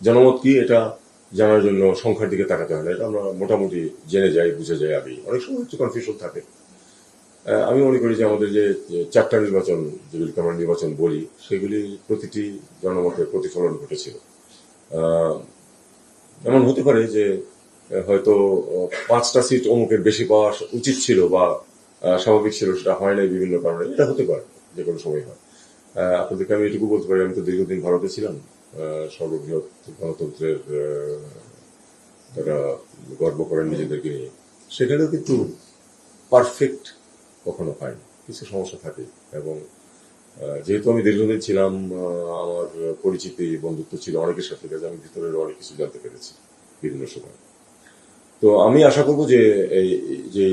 জনমত কি এটা জানার জন্য সংখ্যার দিকে তাকাতে হয় না, এটা আমরা মোটামুটি জেনে যাই, বুঝে যাই আগে। অনেক সময় হচ্ছে কনফিউশন থাকে। আমি মনে করি যে আমাদের যে চারটা নির্বাচন, যেগুলিকে আমরা নির্বাচন বলি, সেগুলি প্রতিটি জনমতের প্রতিফলন ঘটেছিল। এমন হতে পারে যে হয়তো 5টা সিট অমুকের বেশি পাওয়া উচিত ছিল বা স্বাভাবিক ছিল, সেটা হয় নাই বিভিন্ন কারণে। এটা হতে পারে, যে কোনো সময় হয়। আপনাদেরকে আমি এটুকু বলতে পারি, আমি তো দীর্ঘদিন ভারতে ছিলাম, সর্ববৃহৎ গণতন্ত্রের তারা গর্ব করেন নিজেদেরকে নিয়ে। সেখানেও কিন্তু পারফেক্ট কখনো হয় না, কিছু সমস্যা থাকে। এবং যেহেতু আমি দীর্ঘদিন ছিলাম, আমার পরিচিতি বন্ধুত্ব ছিল অনেকের সাথে, কাজে আমি ভিতরের অনেক কিছু জানতে পেরেছি বিভিন্ন সময়। তো আমি আশা করব যে এই যে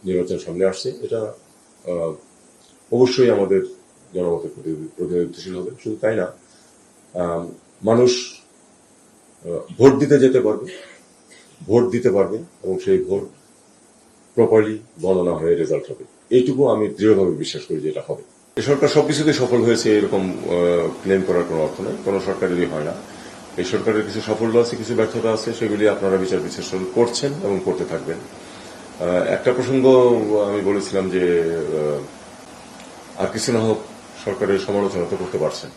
নির্বাচন সামনে আসছে, এটা অবশ্যই আমাদের জনমতের প্রতি প্রতিনিধিত্বশীল হবে। শুধু তাই না, মানুষ ভোট দিতে যেতে পারবে, ভোট দিতে পারবে, এবং সেই ভোট প্রপারলি গণনা হয়ে রেজাল্ট হবে। এইটুকু আমি দৃঢ়ভাবে বিশ্বাস করি যে এটা হবে। এই সরকার সবকিছুতে সফল হয়েছে এরকম ক্লেম করার কোনো অর্থ নেই, কোনো সরকারেরই হয় না। এই সরকারের কিছু সাফল্য আছে, কিছু ব্যর্থতা আছে, সেগুলি আপনারা বিচার বিশ্লেষণ করছেন এবং করতে থাকবেন। একটা প্রসঙ্গ আমি বলেছিলাম যে আর কিছু না হোক সরকারের সমালোচনা তো করতে পারছেন।